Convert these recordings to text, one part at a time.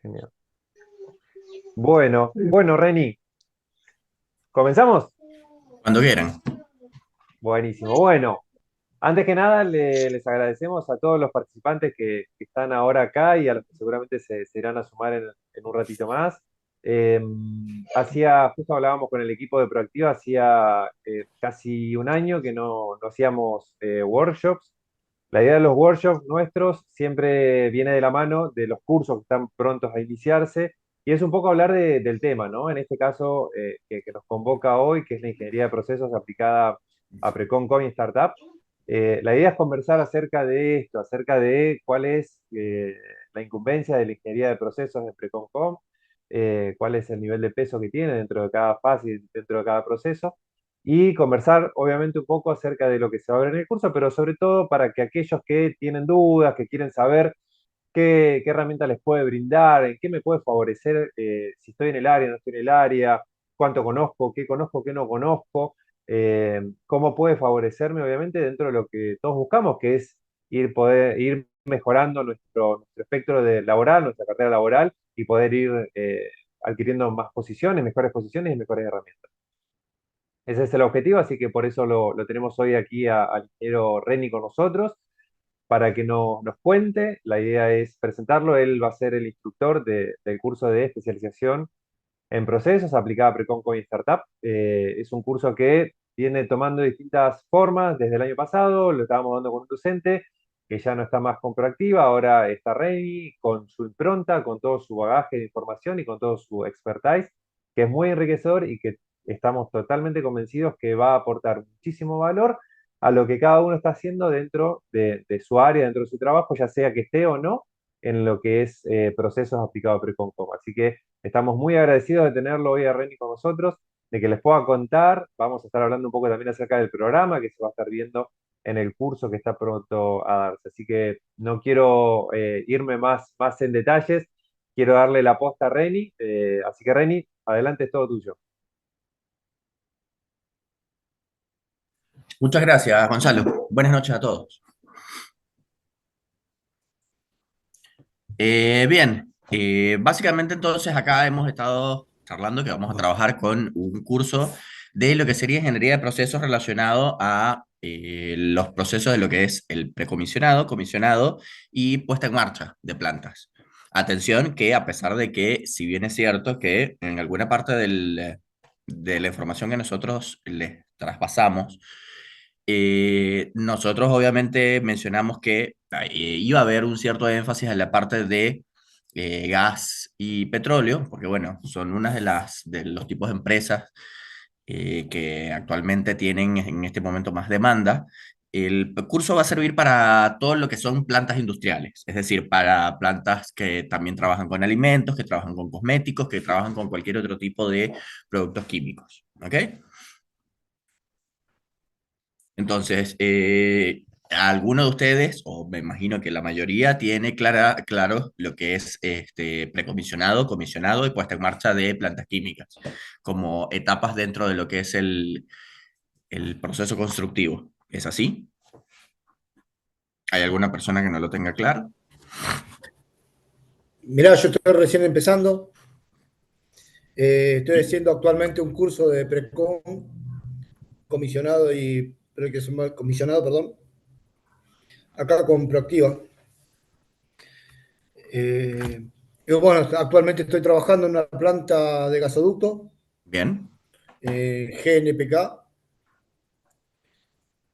Genial. Bueno, Reni, ¿comenzamos? Cuando quieran. Buenísimo. Bueno, antes que nada, les agradecemos a todos los participantes que están ahora acá y a los que seguramente se irán a sumar en un ratito más. Eh, justo hablábamos con el equipo de Proactiva, hacía casi un año que no hacíamos workshops. La idea de los workshops nuestros siempre viene de la mano de los cursos que están prontos a iniciarse y es un poco hablar del tema, ¿no? En este caso, que nos convoca hoy, que es la ingeniería de procesos aplicada a Precon y Startup. La idea es conversar acerca de esto, acerca de cuál es la incumbencia de la ingeniería de procesos en Precon, cuál es el nivel de peso que tiene dentro de cada fase y dentro de cada proceso y conversar, obviamente, un poco acerca de lo que se va a ver en el curso, pero sobre todo para que aquellos que tienen dudas, que quieren saber qué herramienta les puede brindar, en qué me puede favorecer, si estoy en el área, no estoy en el área, conozco, qué no conozco, cómo puede favorecerme, obviamente, dentro de lo que todos buscamos, que es ir mejorando nuestro espectro de laboral, nuestra carrera laboral, y poder ir adquiriendo más posiciones, mejores posiciones y mejores herramientas. Ese es el objetivo, así que por eso lo tenemos hoy aquí al ingeniero Reni con nosotros, para que nos cuente. La idea es presentarlo. Él va a ser el instructor del curso de especialización en procesos aplicada a Preconco y Startup. Es un curso que viene tomando distintas formas desde el año pasado. Lo estábamos dando con un docente que ya no está más con Proactiva, ahora está Reni con su impronta, con todo su bagaje de información y con todo su expertise, que es muy enriquecedor y que estamos totalmente convencidos que va a aportar muchísimo valor a lo que cada uno está haciendo dentro de su área, dentro de su trabajo, ya sea que esté o no en lo que es procesos aplicados a Preconcom. Así que estamos muy agradecidos de tenerlo hoy a Reni con nosotros, de que les pueda contar. Vamos a estar hablando un poco también acerca del programa que se va a estar viendo en el curso que está pronto a darse. Así que no quiero irme más en detalles, quiero darle la posta a Reni. Así que Reni, adelante, es todo tuyo. Muchas gracias, Gonzalo. Buenas noches a todos. Bien, básicamente entonces acá hemos estado charlando que vamos a trabajar con un curso de lo que sería ingeniería de procesos relacionado a los procesos de lo que es el precomisionado, comisionado y puesta en marcha de plantas. Atención que a pesar de que, si bien es cierto que en alguna parte de la información que nosotros les traspasamos, nosotros obviamente mencionamos que iba a haber un cierto énfasis en la parte de gas y petróleo, porque bueno, son unas de los tipos de empresas que actualmente tienen en este momento más demanda. El curso va a servir para todo lo que son plantas industriales, es decir, para plantas que también trabajan con alimentos, que trabajan con cosméticos, que trabajan con cualquier otro tipo de productos químicos. ¿Ok? Entonces, alguno de ustedes, o me imagino que la mayoría, tiene claro lo que es este precomisionado, comisionado y puesta en marcha de plantas químicas, como etapas dentro de lo que es el proceso constructivo. ¿Es así? ¿Hay alguna persona que no lo tenga claro? Mirá, yo estoy recién empezando. Estoy haciendo actualmente un curso de Precon, comisionado y comisionado, perdón, acá con Proactiva. Yo, bueno, actualmente estoy trabajando en una planta de gasoducto, Bien, GNPK,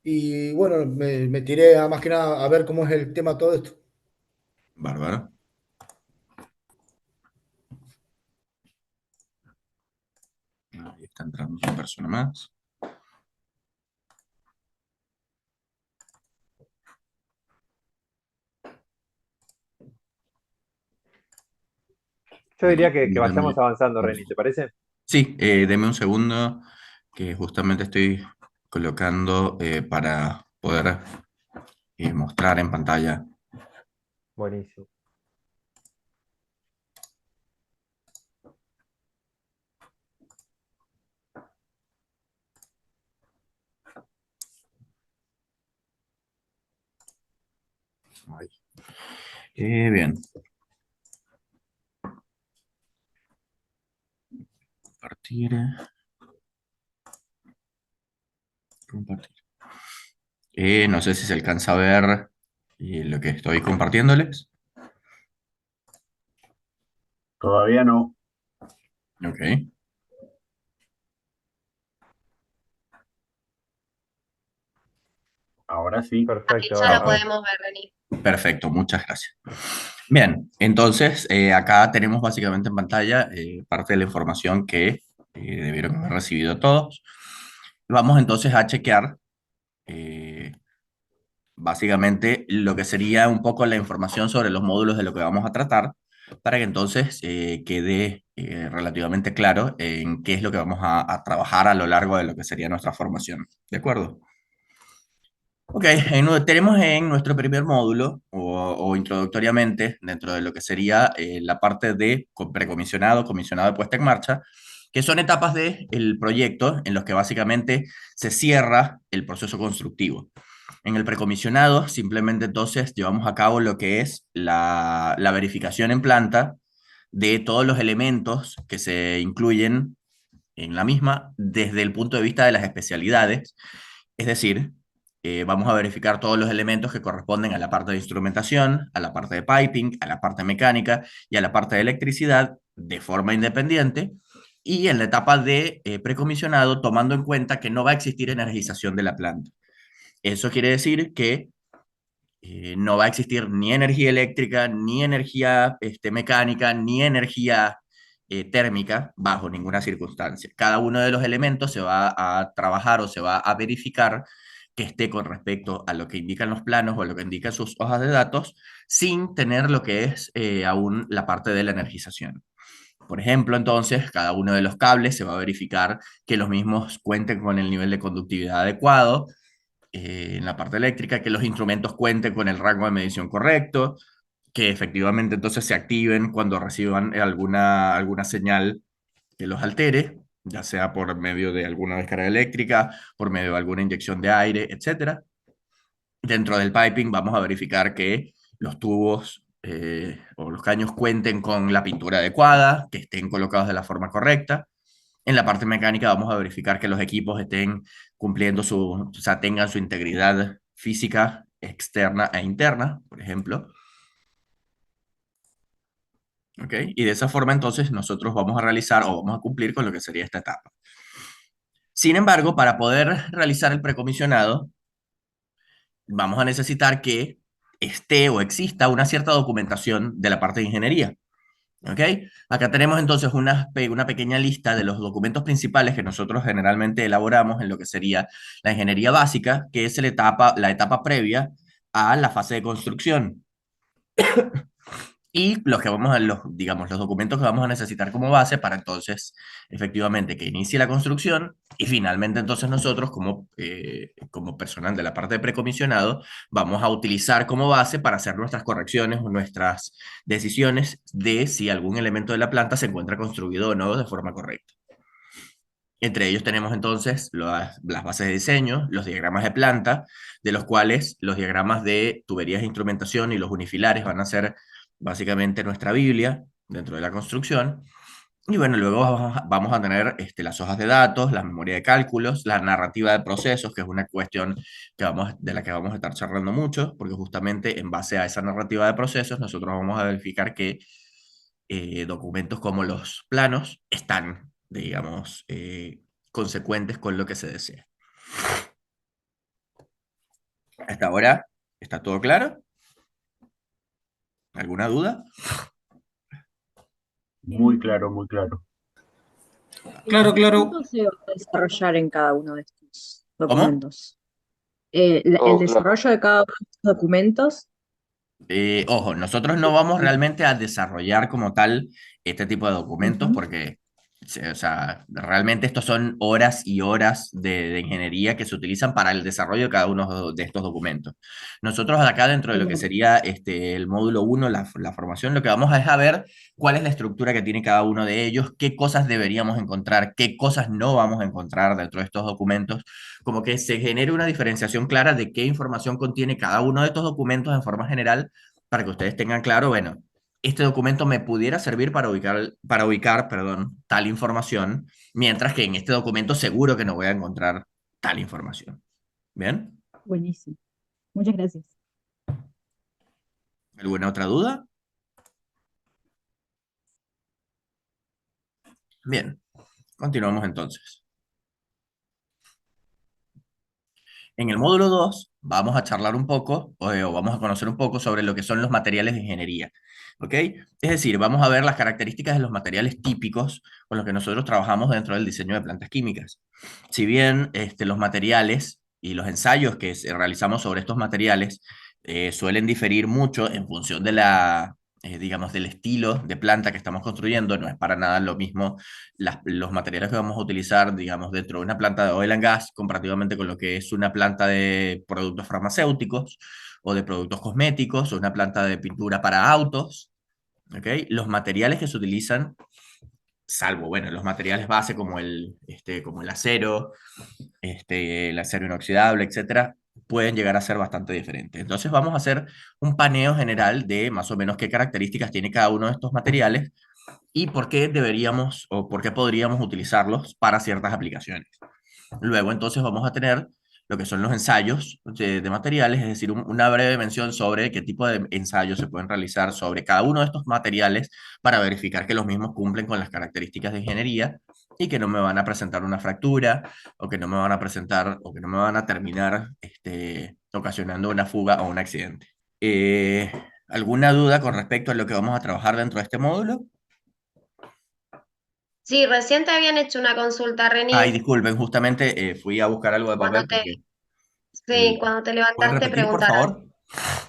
y bueno, me tiré a más que nada a ver cómo es el tema todo esto. bárbaro. Ahí está entrando una persona más. Yo diría que vayamos Dame- avanzando, Reni, ¿te parece? Sí, deme un segundo que justamente estoy colocando para poder mostrar en pantalla. Buenísimo. Ahí. Bien. Compartir. Compartir. No sé si se alcanza a ver lo que estoy compartiéndoles. Todavía no. Ok, Ahora sí. Ahí Perfecto, ya lo ahora sí. podemos ver, Reni. perfecto, muchas gracias. Bien, entonces acá tenemos básicamente en pantalla parte de la información que debieron haber recibido todos. Vamos entonces a chequear eh, básicamente lo que sería un poco la información sobre los módulos de lo que vamos a tratar, para que entonces quede relativamente claro en qué es lo que vamos a trabajar a lo largo de lo que sería nuestra formación. ¿De acuerdo? Ok, tenemos en nuestro primer módulo, o introductoriamente, dentro de lo que sería la parte de precomisionado, comisionado de puesta en marcha, que son etapas del proyecto en los que básicamente se cierra el proceso constructivo. En el precomisionado, simplemente entonces llevamos a cabo lo que es la verificación en planta de todos los elementos que se incluyen en la misma desde el punto de vista de las especialidades, es decir, vamos a verificar todos los elementos que corresponden a la parte de instrumentación, a la parte de piping, a la parte mecánica y a la parte de electricidad de forma independiente. Y en la etapa de precomisionado, tomando en cuenta que no va a existir energización de la planta. Eso quiere decir que no va a existir ni energía eléctrica, ni energía mecánica, ni energía térmica bajo ninguna circunstancia. Cada uno de los elementos se va a trabajar o se va a verificar que esté con respecto a lo que indican los planos o a lo que indican sus hojas de datos, sin tener lo que es aún la parte de la energización. Por ejemplo, entonces, cada uno de los cables se va a verificar que los mismos cuenten con el nivel de conductividad adecuado, en la parte eléctrica, que los instrumentos cuenten con el rango de medición correcto, que efectivamente entonces se activen cuando reciban alguna señal que los altere, ya sea por medio de alguna descarga eléctrica, por medio de alguna inyección de aire, etcétera. Dentro del piping vamos a verificar que los tubos o los caños cuenten con la pintura adecuada, que estén colocados de la forma correcta. En la parte mecánica vamos a verificar que los equipos estén cumpliendo o sea, tengan su integridad física externa e interna, por ejemplo. ¿Ok? Y de esa forma entonces nosotros vamos a realizar o vamos a cumplir con lo que sería esta etapa. Sin embargo, para poder realizar el precomisionado, vamos a necesitar que esté o exista una cierta documentación de la parte de ingeniería. ¿Ok? Acá tenemos entonces una pequeña lista de los documentos principales que nosotros generalmente elaboramos en lo que sería la ingeniería básica, que es la etapa previa a la fase de construcción. Y los que vamos a, digamos, los documentos que vamos a necesitar como base para entonces, efectivamente, que inicie la construcción y finalmente entonces nosotros como personal de la parte de precomisionado vamos a utilizar como base para hacer nuestras correcciones o nuestras decisiones de si algún elemento de la planta se encuentra construido o no de forma correcta. Entre ellos tenemos entonces las bases de diseño, los diagramas de planta, de los cuales los diagramas de tuberías de instrumentación y los unifilares van a ser básicamente nuestra Biblia dentro de la construcción. Y bueno, luego vamos a tener las hojas de datos, la memoria de cálculos, la narrativa de procesos, que es una cuestión de la que vamos a estar charlando mucho, porque justamente en base a esa narrativa de procesos nosotros vamos a verificar que documentos como los planos están, digamos, consecuentes con lo que se desea. Hasta ahora, ¿está todo claro? ¿Alguna duda? Muy claro, muy claro. Claro, claro. ¿Cuánto se va a desarrollar en cada uno de estos ¿Cómo? documentos? El desarrollo de cada uno de estos documentos. Ojo, nosotros no vamos realmente a desarrollar como tal este tipo de documentos Ujú. porque, o sea, realmente estos son horas y horas de ingeniería que se utilizan para el desarrollo de cada uno de estos documentos. Nosotros acá dentro de lo que sería el módulo 1, la formación, lo que vamos a es a ver cuál es la estructura que tiene cada uno de ellos, qué cosas deberíamos encontrar, qué cosas no vamos a encontrar dentro de estos documentos, como que se genere una diferenciación clara de qué información contiene cada uno de estos documentos en forma general para que ustedes tengan claro, bueno, este documento me pudiera servir para ubicar, perdón, tal información, mientras que en este documento seguro que no voy a encontrar tal información. ¿Bien? Buenísimo. Muchas gracias. ¿Alguna otra duda? Bien, continuamos entonces. En el módulo 2 vamos a charlar un poco, o vamos a conocer un poco sobre lo que son los materiales de ingeniería. ¿Ok? Es decir, vamos a ver las características de los materiales típicos con los que nosotros trabajamos dentro del diseño de plantas químicas. Si bien los materiales y los ensayos que realizamos sobre estos materiales suelen diferir mucho en función de digamos, del estilo de planta que estamos construyendo, no es para nada lo mismo los materiales que vamos a utilizar, digamos, dentro de una planta de oil and gas, comparativamente con lo que es una planta de productos farmacéuticos o de productos cosméticos o una planta de pintura para autos. ¿Okay? Los materiales que se utilizan, salvo, bueno, los materiales base como el acero inoxidable, etcétera, pueden llegar a ser bastante diferentes. Entonces vamos a hacer un paneo general de más o menos qué características tiene cada uno de estos materiales y por qué deberíamos o por qué podríamos utilizarlos para ciertas aplicaciones. Luego entonces vamos a tener lo que son los ensayos de materiales, es decir, una breve mención sobre qué tipo de ensayos se pueden realizar sobre cada uno de estos materiales para verificar que los mismos cumplen con las características de ingeniería y que no me van a presentar una fractura o que no me van a presentar o que no me van a terminar ocasionando una fuga o un accidente. Eh, ¿Alguna duda con respecto a lo que vamos a trabajar dentro de este módulo? Sí, recién te habían hecho una consulta, Ay, Reni. disculpen, justamente fui a buscar algo de Cuando papel te, porque sí, cuando te ¿Pueden levantaste repetir, por preguntaron. favor?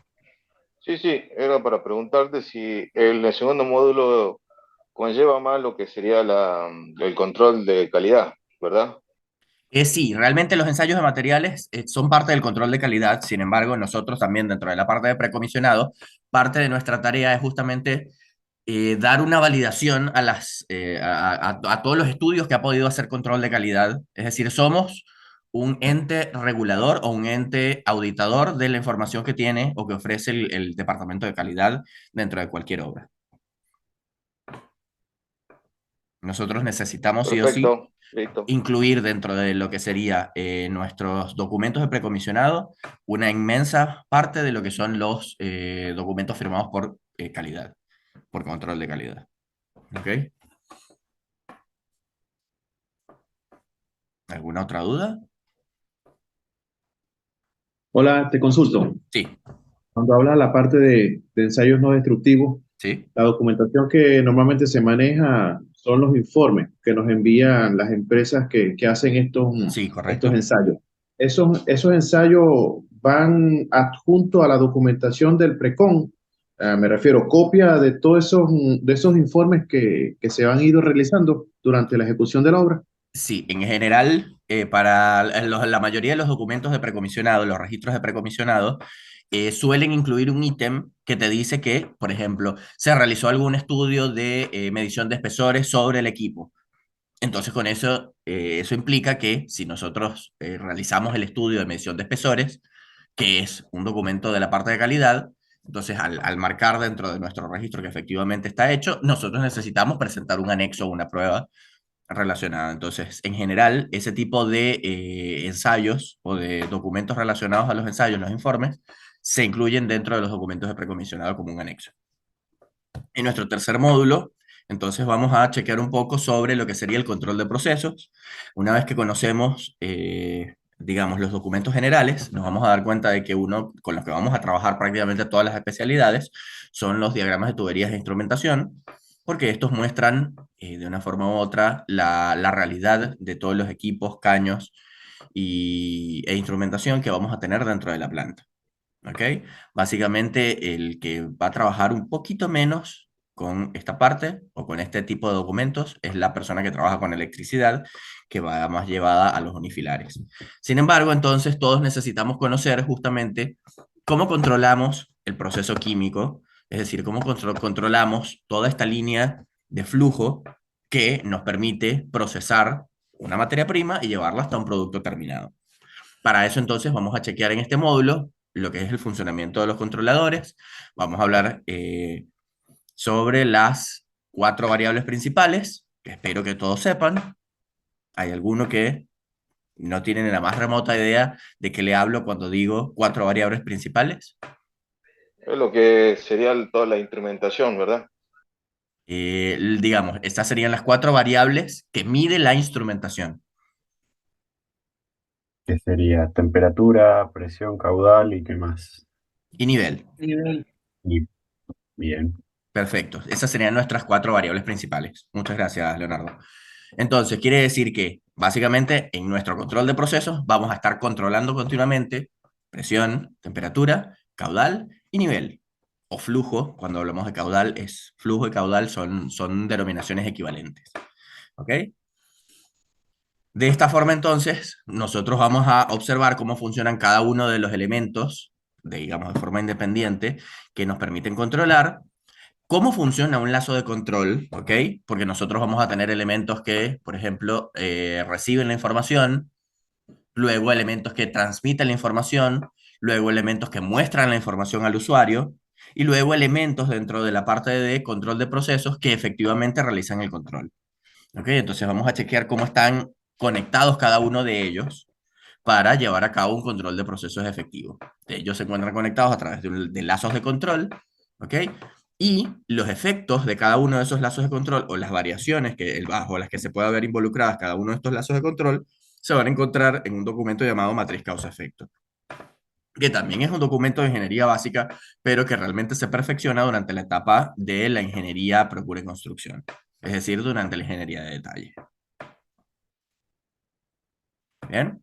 Sí, sí, era para preguntarte si el segundo módulo conlleva más lo que sería el control de calidad, ¿verdad? Sí, realmente los ensayos de materiales son parte del control de calidad. Sin embargo, nosotros también dentro de la parte de precomisionado, parte de nuestra tarea es justamente dar una validación a todos los estudios que ha podido hacer control de calidad. Es decir, somos un ente regulador o un ente auditador de la información que tiene o que ofrece el departamento de calidad dentro de cualquier obra. Nosotros necesitamos sí o sí Perfecto, listo. incluir dentro de lo que sería nuestros documentos de precomisionado una inmensa parte de lo que son los documentos firmados por calidad, por control de calidad. ¿Ok? ¿Alguna otra duda? Hola, te consulto. Sí, Cuando hablas de la parte de ensayos no destructivos, sí, la documentación que normalmente se maneja son los informes que nos envían las empresas que hacen sí, estos correcto. ensayos. Esos ensayos van adjunto a la documentación del PRECON. Me refiero, copia de esos informes que se han ido realizando durante la ejecución de la obra. Sí, en general, para la mayoría de los documentos de precomisionado, los registros de precomisionado, suelen incluir un ítem que te dice que, por ejemplo, se realizó algún estudio de medición de espesores sobre el equipo. Entonces, con eso, eso implica que si nosotros realizamos el estudio de medición de espesores, que es un documento de la parte de calidad, entonces al marcar dentro de nuestro registro que efectivamente está hecho, nosotros necesitamos presentar un anexo o una prueba relacionada. Entonces, en general, ese tipo de ensayos o de documentos relacionados a los ensayos, los informes, se incluyen dentro de los documentos de precomisionado como un anexo. En nuestro tercer módulo, entonces vamos a chequear un poco sobre lo que sería el control de procesos. Una vez que conocemos, digamos, los documentos generales, nos vamos a dar cuenta de que uno con los que vamos a trabajar prácticamente todas las especialidades son los diagramas de tuberías de instrumentación, porque estos muestran de una forma u otra la realidad de todos los equipos, caños e instrumentación que vamos a tener dentro de la planta. ¿Ok? Básicamente el que va a trabajar un poquito menos con esta parte o con este tipo de documentos es la persona que trabaja con electricidad, que va más llevada a los unifilares. Sin embargo, entonces todos necesitamos conocer justamente cómo controlamos el proceso químico, es decir, cómo controlamos toda esta línea de flujo que nos permite procesar una materia prima y llevarla hasta un producto terminado. Para eso entonces vamos a chequear en este módulo lo que es el funcionamiento de los controladores. Vamos a hablar sobre las 4 variables principales, que espero que todos sepan. ¿Hay alguno que no tiene ni la más remota idea de qué le hablo cuando digo 4 variables principales? Es lo que sería toda la instrumentación, ¿verdad? Digamos, estas serían las 4 variables que mide la instrumentación. ¿Qué sería? Temperatura, presión, caudal y qué más. Y nivel. Y bien. Perfecto. Esas serían nuestras 4 variables principales. Muchas gracias, Leonardo. Entonces, quiere decir que, básicamente, en nuestro control de procesos vamos a estar controlando continuamente presión, temperatura, caudal y nivel. O flujo, cuando hablamos de caudal, es flujo y caudal son denominaciones equivalentes. ¿Ok? De esta forma, entonces, nosotros vamos a observar cómo funcionan cada uno de los elementos, digamos, de forma independiente, que nos permiten controlar. ¿Cómo funciona un lazo de control? ¿Ok? Porque nosotros vamos a tener elementos que, por ejemplo, reciben la información, luego elementos que transmiten la información, luego elementos que muestran la información al usuario, y luego elementos dentro de la parte de control de procesos que efectivamente realizan el control. ¿Ok? Entonces vamos a chequear cómo están conectados cada uno de ellos para llevar a cabo un control de procesos efectivo. Ellos se encuentran conectados a través de lazos de control, ¿ok? Y los efectos de cada uno de esos lazos de control o las variaciones bajo las que se pueda ver involucradas cada uno de estos lazos de control se van a encontrar en un documento llamado matriz causa-efecto, que también es un documento de ingeniería básica, pero que realmente se perfecciona durante la etapa de la ingeniería procura y construcción, es decir, durante la ingeniería de detalle. ¿Bien?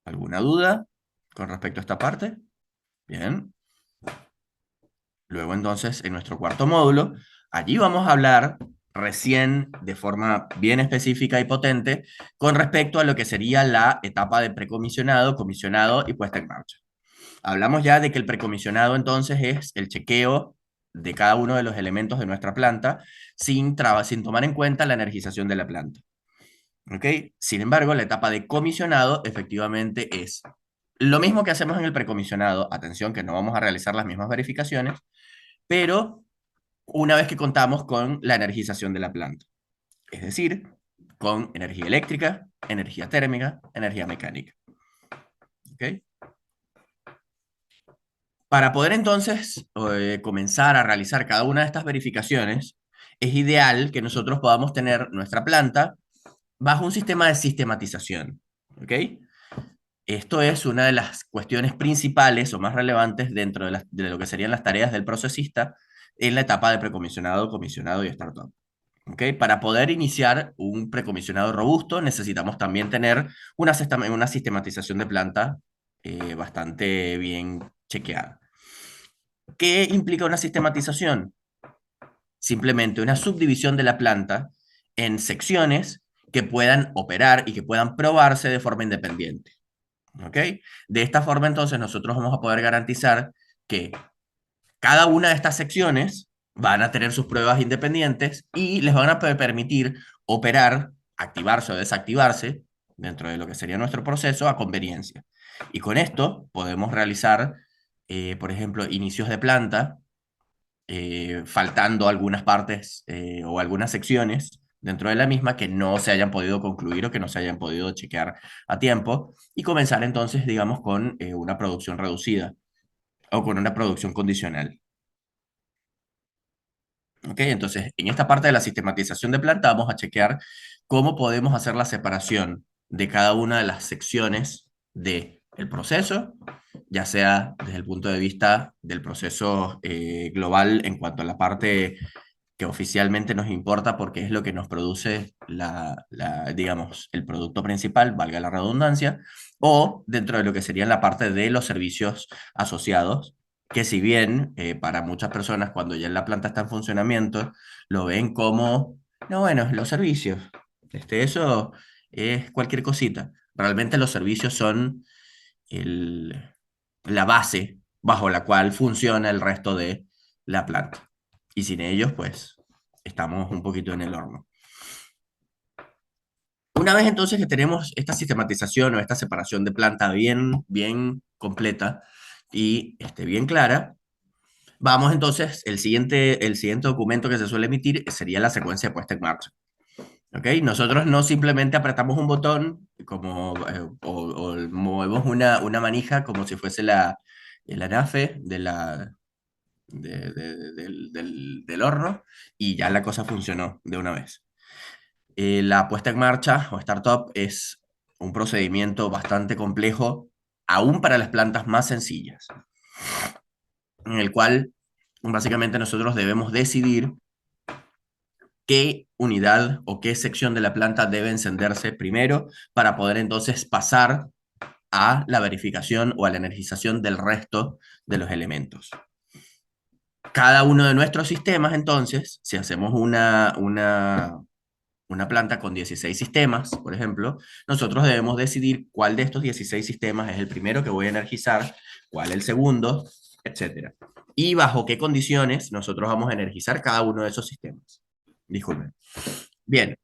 ¿Alguna duda con respecto a esta parte? Bien. Luego entonces, en nuestro cuarto módulo, allí vamos a hablar recién de forma bien específica y potente con respecto a lo que sería la etapa de precomisionado, comisionado y puesta en marcha. Hablamos ya de que el precomisionado entonces es el chequeo de cada uno de los elementos de nuestra planta sin tomar en cuenta la energización de la planta. ¿Ok? Sin embargo, la etapa de comisionado efectivamente es lo mismo que hacemos en el precomisionado. Atención que no vamos a realizar las mismas verificaciones, pero una vez que contamos con la energización de la planta. Es decir, con energía eléctrica, energía térmica, energía mecánica. ¿Ok? Para poder entonces comenzar a realizar cada una de estas verificaciones, es ideal que nosotros podamos tener nuestra planta bajo un sistema de sistematización. ¿Ok? Esto es una de las cuestiones principales o más relevantes dentro de lo que serían las tareas del procesista en la etapa de precomisionado, comisionado y startup. ¿Okay? Para poder iniciar un precomisionado robusto necesitamos también tener una sistematización de planta bastante bien chequeada. ¿Qué implica una sistematización? Simplemente una subdivisión de la planta en secciones que puedan operar y que puedan probarse de forma independiente. ¿Ok? De esta forma, entonces, nosotros vamos a poder garantizar que cada una de estas secciones van a tener sus pruebas independientes y les van a permitir operar, activarse o desactivarse dentro de lo que sería nuestro proceso a conveniencia. Y con esto podemos realizar, por ejemplo, inicios de planta, faltando algunas partes o algunas secciones dentro de la misma que no se hayan podido concluir o que no se hayan podido chequear a tiempo y comenzar entonces, digamos, con una producción reducida o con una producción condicional. ¿Ok? Entonces, en esta parte de la sistematización de planta vamos a chequear cómo podemos hacer la separación de cada una de las secciones del proceso, ya sea desde el punto de vista del proceso global en cuanto a la parte que oficialmente nos importa porque es lo que nos produce digamos, el producto principal, valga la redundancia, o dentro de lo que sería la parte de los servicios asociados, que si bien para muchas personas cuando ya la planta está en funcionamiento, lo ven como, no, bueno, los servicios, eso es cualquier cosita. Realmente los servicios son la base bajo la cual funciona el resto de la planta. Y sin ellos, pues, estamos un poquito en el horno. Una vez entonces que tenemos esta sistematización o esta separación de planta bien completa y bien clara, Vamos entonces, el siguiente documento que se suele emitir sería la secuencia de puesta en marcha. ¿Ok? Nosotros no simplemente apretamos un botón o movemos una manija como si fuese el anafe del horno y ya la cosa funcionó de una vez. La puesta en marcha o startup es un procedimiento bastante complejo, aún para las plantas más sencillas, en el cual básicamente nosotros debemos decidir qué unidad o qué sección de la planta debe encenderse primero para poder entonces pasar a la verificación o a la energización del resto de los elementos. Cada uno de nuestros sistemas, entonces, si hacemos una planta con 16 sistemas, por ejemplo, nosotros debemos decidir cuál de estos 16 sistemas es el primero que voy a energizar, cuál el segundo, etcétera. Y bajo qué condiciones nosotros vamos a energizar cada uno de esos sistemas. Disculpen. Bien.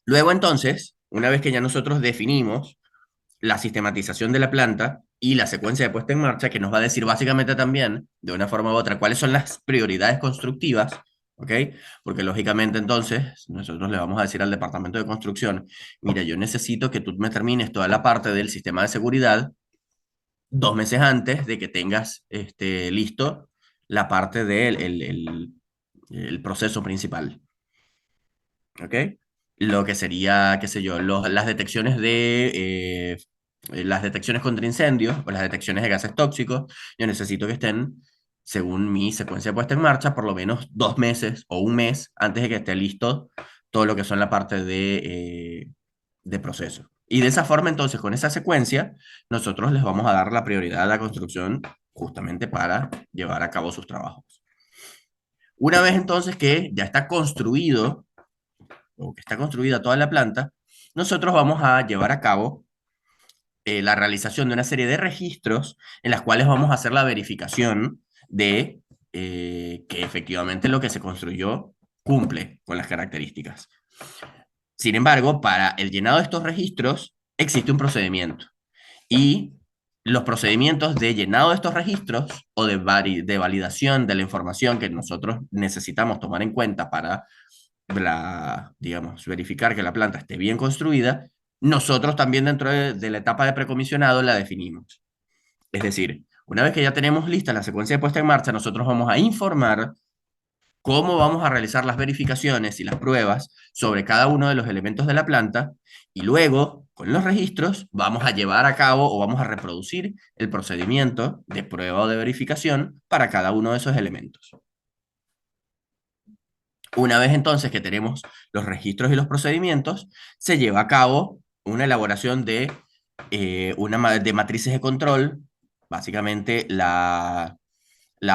Luego entonces, una vez que ya nosotros definimos la sistematización de la planta y la secuencia de puesta en marcha, que nos va a decir básicamente también, de una forma u otra, cuáles son las prioridades constructivas, ¿ok? Porque lógicamente entonces nosotros le vamos a decir al departamento de construcción, mira, yo necesito que tú me termines toda la parte del sistema de seguridad 2 meses antes de que tengas listo la parte del el proceso principal. ¿Ok? Lo que sería, qué sé yo, las detecciones contra incendios o las detecciones de gases tóxicos, yo necesito que estén, según mi secuencia puesta en marcha, por lo menos 2 meses o un mes antes de que esté listo todo lo que son la parte de proceso. Y de esa forma, entonces, con esa secuencia, nosotros les vamos a dar la prioridad a la construcción justamente para llevar a cabo sus trabajos. Una vez entonces que ya está construido o que está construida toda la planta, nosotros vamos a llevar a cabo la realización de una serie de registros en las cuales vamos a hacer la verificación de que efectivamente lo que se construyó cumple con las características. Sin embargo, para el llenado de estos registros existe un procedimiento y los procedimientos de llenado de estos registros o de validación de la información que nosotros necesitamos tomar en cuenta para digamos, verificar que la planta esté bien construida, nosotros también dentro de la etapa de precomisionado la definimos. Es decir, una vez que ya tenemos lista la secuencia de puesta en marcha, nosotros vamos a informar cómo vamos a realizar las verificaciones y las pruebas sobre cada uno de los elementos de la planta y luego, con los registros, vamos a llevar a cabo o vamos a reproducir el procedimiento de prueba o de verificación para cada uno de esos elementos. Una vez entonces que tenemos los registros y los procedimientos, se lleva a cabo una elaboración de matrices de control, básicamente las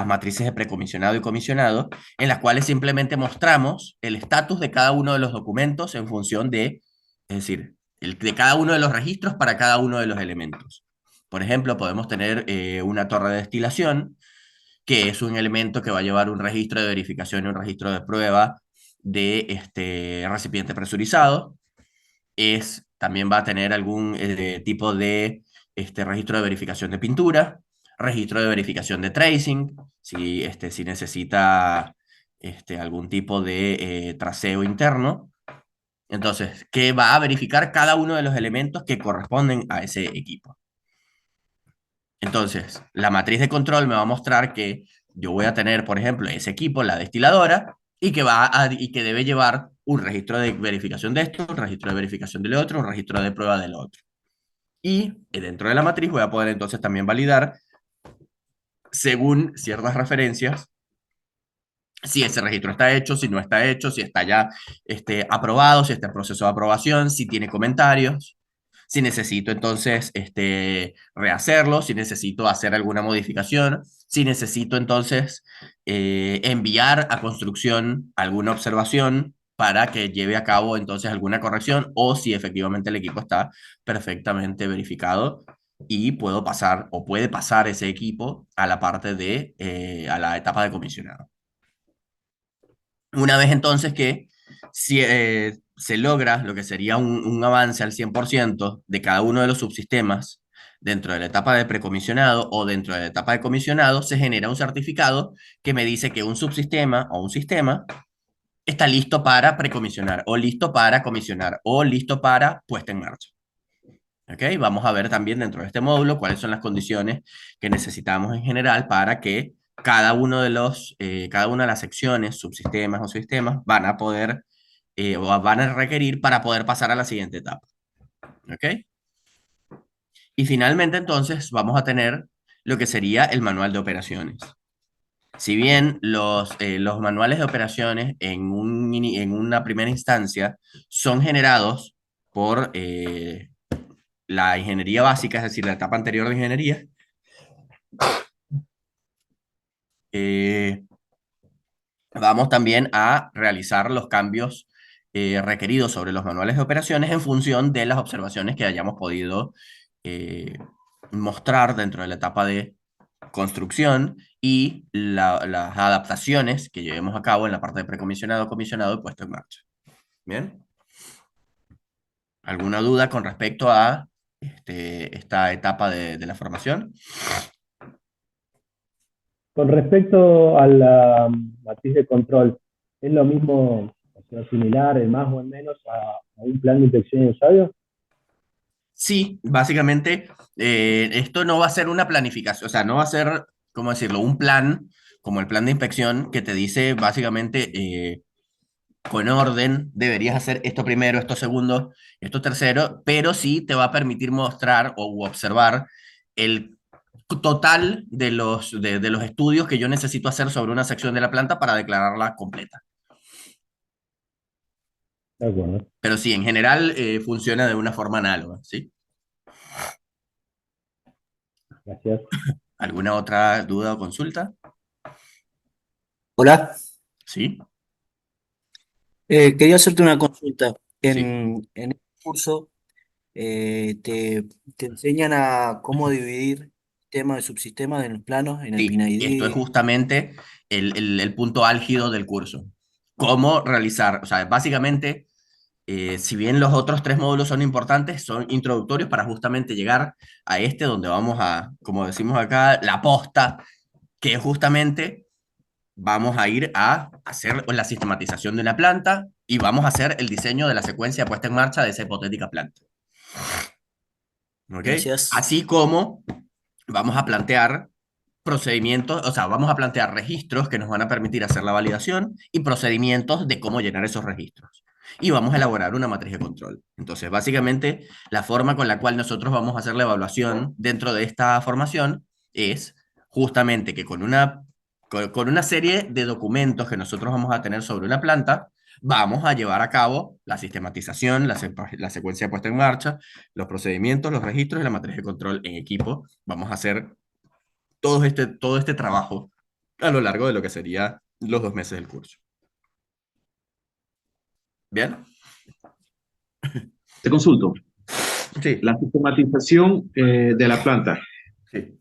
matrices de precomisionado y comisionado, en las cuales simplemente mostramos el estatus de cada uno de los documentos en función es decir, de cada uno de los registros para cada uno de los elementos. Por ejemplo, podemos tener una torre de destilación, que es un elemento que va a llevar un registro de verificación y un registro de prueba de este recipiente presurizado. También va a tener algún tipo de registro de verificación de pintura, registro de verificación de tracing, si necesita algún tipo de traceo interno. Entonces, que va a verificar cada uno de los elementos que corresponden a ese equipo. Entonces, la matriz de control me va a mostrar que yo voy a tener, por ejemplo, ese equipo, la destiladora, y que debe llevar un registro de verificación de esto, un registro de verificación del otro, un registro de prueba del otro. Y dentro de la matriz voy a poder entonces también validar, según ciertas referencias, si ese registro está hecho, si no está hecho, si está ya aprobado, si está en proceso de aprobación, si tiene comentarios, si necesito entonces rehacerlo, si necesito hacer alguna modificación, si necesito entonces enviar a construcción alguna observación para que lleve a cabo entonces alguna corrección o si efectivamente el equipo está perfectamente verificado y puedo pasar o puede pasar ese equipo a la parte a la etapa de comisionado. Una vez entonces que se logra lo que sería un avance al 100% de cada uno de los subsistemas dentro de la etapa de precomisionado o dentro de la etapa de comisionado, se genera un certificado que me dice que un subsistema o un sistema está listo para precomisionar, o listo para comisionar, o listo para puesta en marcha. ¿Ok? Vamos a ver también dentro de este módulo cuáles son las condiciones que necesitamos en general para que cada una de las secciones, subsistemas o sistemas, van a poder o van a requerir para poder pasar a la siguiente etapa. ¿Ok? Y finalmente, entonces, vamos a tener lo que sería el manual de operaciones. Si bien los manuales de operaciones en una primera instancia son generados por la ingeniería básica, es decir, la etapa anterior de ingeniería, vamos también a realizar los cambios requeridos sobre los manuales de operaciones en función de las observaciones que hayamos podido mostrar dentro de la etapa de construcción y las adaptaciones que llevemos a cabo en la parte de precomisionado, comisionado y puesto en marcha. ¿Bien? ¿Alguna duda con respecto a esta etapa de la formación? Con respecto a la matriz de control, ¿es lo mismo, o sea, similar, en más o en menos, a un plan de inspección y ensayo? Sí, básicamente esto no va a ser una planificación, o sea, no va a ser, ¿cómo decirlo?, un plan como el plan de inspección que te dice básicamente con orden, deberías hacer esto primero, esto segundo, esto tercero, pero sí te va a permitir mostrar o observar el total de los estudios que yo necesito hacer sobre una sección de la planta para declararla completa. De acuerdo. Pero sí, en general funciona de una forma análoga, ¿sí? Gracias. ¿Alguna otra duda o consulta? Hola, Sí, quería hacerte una consulta. sí. En el curso te enseñan a cómo dividir temas de subsistemas en los planos, en el Sí, esto es PINAID. justamente el punto álgido del curso. Cómo realizar, o sea, básicamente, si bien los otros 3 módulos son importantes, son introductorios para justamente llegar a este donde vamos a, como decimos acá, la posta, que justamente vamos a ir a hacer la sistematización de una planta y vamos a hacer el diseño de la secuencia puesta en marcha de esa hipotética planta. ¿Ok? Gracias. Así como vamos a plantear procedimientos, o sea, vamos a plantear registros que nos van a permitir hacer la validación y procedimientos de cómo llenar esos registros. Y vamos a elaborar una matriz de control. Entonces, básicamente, la forma con la cual nosotros vamos a hacer la evaluación dentro de esta formación es justamente que con una serie de documentos que nosotros vamos a tener sobre una planta, vamos a llevar a cabo la sistematización, la secuencia puesta en marcha, los procedimientos, los registros y la matriz de control en equipo. Vamos a hacer todo este trabajo a lo largo de lo que sería los 2 meses del curso. ¿Bien? Te consulto. Sí. La sistematización de la planta. Sí.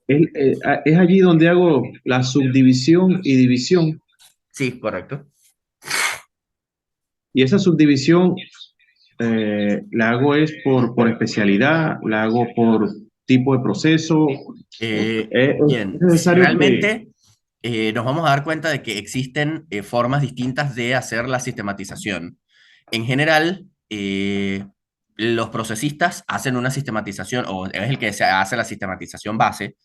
Es allí donde hago la subdivisión y división. Sí, correcto. Y esa subdivisión la hago es por especialidad, la hago por tipo de proceso. Bien, Es necesario realmente nos vamos a dar cuenta de que existen formas distintas de hacer la sistematización. En general, los procesistas hacen una sistematización, o es el que se hace la sistematización base,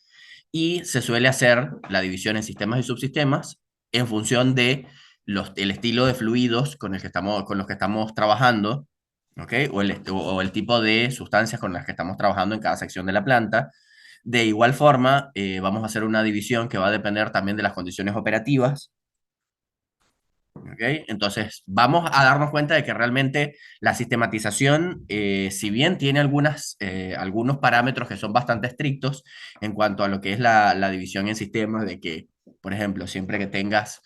y se suele hacer la división en sistemas y subsistemas en función de el estilo de fluidos con los que estamos trabajando, ¿ok? O el tipo de sustancias con las que estamos trabajando en cada sección de la planta. De igual forma, vamos a hacer una división que va a depender también de las condiciones operativas. ¿Okay? Entonces, vamos a darnos cuenta de que realmente la sistematización, si bien tiene algunos parámetros que son bastante estrictos en cuanto a lo que es la división en sistemas, de que, por ejemplo, siempre que tengas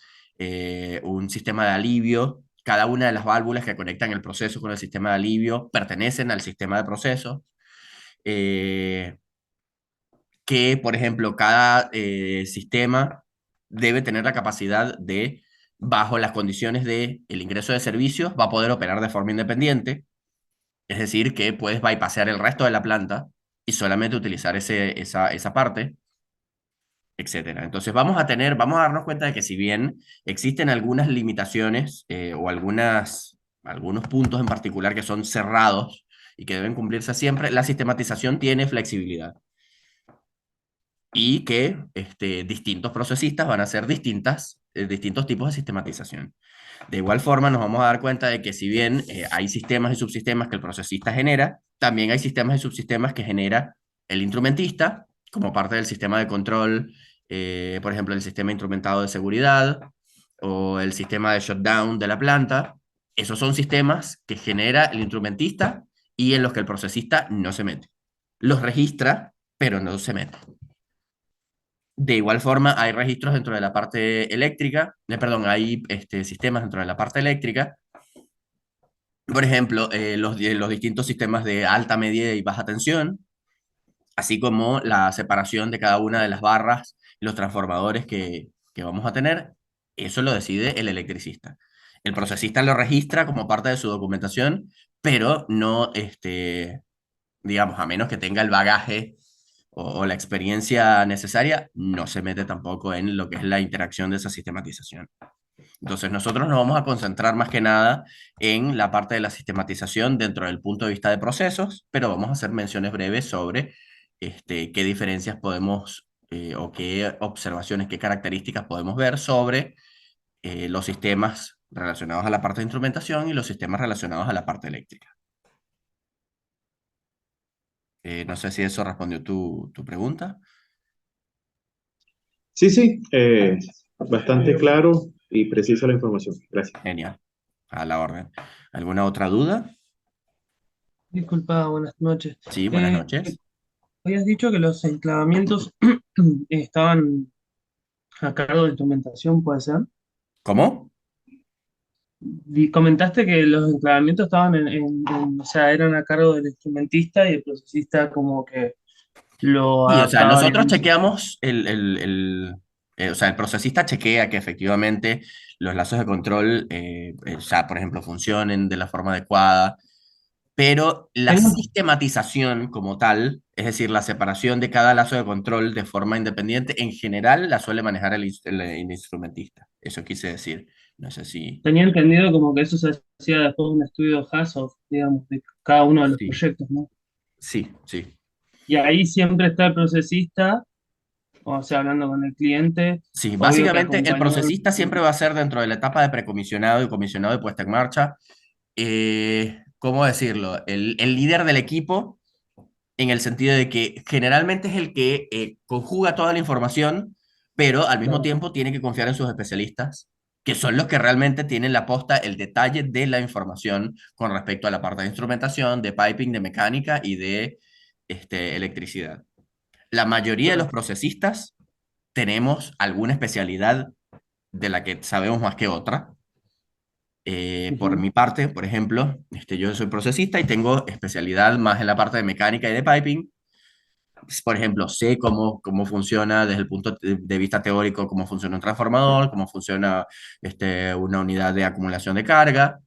un sistema de alivio, cada una de las válvulas que conectan el proceso con el sistema de alivio pertenecen al sistema de proceso. Que, por ejemplo, cada sistema debe tener la capacidad de, bajo las condiciones del ingreso de servicios, va a poder operar de forma independiente, es decir, que puedes bypassear el resto de la planta y solamente utilizar esa parte, etcétera. Entonces vamos a darnos cuenta de que si bien existen algunas limitaciones o algunos puntos en particular que son cerrados y que deben cumplirse siempre, la sistematización tiene flexibilidad y que distintos procesistas van a hacer distintos tipos de sistematización. De igual forma, nos vamos a dar cuenta de que si bien hay sistemas y subsistemas que el procesista genera, también hay sistemas y subsistemas que genera el instrumentista, como parte del sistema de control, por ejemplo, el sistema instrumentado de seguridad o el sistema de shutdown de la planta. Esos son sistemas que genera el instrumentista y en los que el procesista no se mete. Los registra, pero no se mete. De igual forma, hay registros dentro de la parte eléctrica, hay sistemas dentro de la parte eléctrica. Por ejemplo, los distintos sistemas de alta, media y baja tensión, así como la separación de cada una de las barras, los transformadores que vamos a tener, eso lo decide el electricista. El procesista lo registra como parte de su documentación, pero no, digamos, a menos que tenga el bagaje o la experiencia necesaria, no se mete tampoco en lo que es la interacción de esa sistematización. Entonces nosotros nos vamos a concentrar más que nada en la parte de la sistematización dentro del punto de vista de procesos, pero vamos a hacer menciones breves sobre qué diferencias podemos o qué observaciones, qué características podemos ver sobre los sistemas relacionados a la parte de instrumentación y los sistemas relacionados a la parte eléctrica. No sé si eso respondió tu pregunta. Sí, sí, bastante claro y precisa la información. Gracias. Genial, a la orden. ¿Alguna otra duda? Disculpa, buenas noches. Sí, buenas noches. Habías dicho que los enclavamientos estaban a cargo de instrumentación, ¿puede ser? ¿Cómo? Comentaste que los enclavamientos estaban o sea, eran a cargo del instrumentista y el procesista como que lo Sí, o sea, adaptaba nosotros bien. chequeamos o sea, el procesista chequea que efectivamente los lazos de control, o sea, por ejemplo, funcionen de la forma adecuada, pero la Tengo- sistematización como tal, es decir, la separación de cada lazo de control de forma independiente, en general la suele manejar el instrumentista. Eso quise decir. No sé si... Tenía entendido como que eso se hacía después de un estudio HAZOP, digamos, de cada uno de los Sí, proyectos, ¿no? sí, sí. Y ahí siempre está el procesista, o sea, hablando con el cliente, Sí, obvio que básicamente el acompañado. procesista siempre va a ser dentro de la etapa de precomisionado y comisionado y puesta en marcha. ¿Cómo decirlo? El líder del equipo, en el sentido de que generalmente es el que conjuga toda la información, pero al mismo Claro. tiempo tiene que confiar en sus especialistas, que son los que realmente tienen la posta, el detalle de la información con respecto a la parte de instrumentación, de piping, de mecánica y de electricidad. La mayoría de los procesistas tenemos alguna especialidad de la que sabemos más que otra. Por mi parte, por ejemplo, yo soy procesista y tengo especialidad más en la parte de mecánica y de piping. Por ejemplo, sé cómo funciona desde el punto de vista teórico, cómo funciona un transformador, cómo funciona una unidad de acumulación de carga,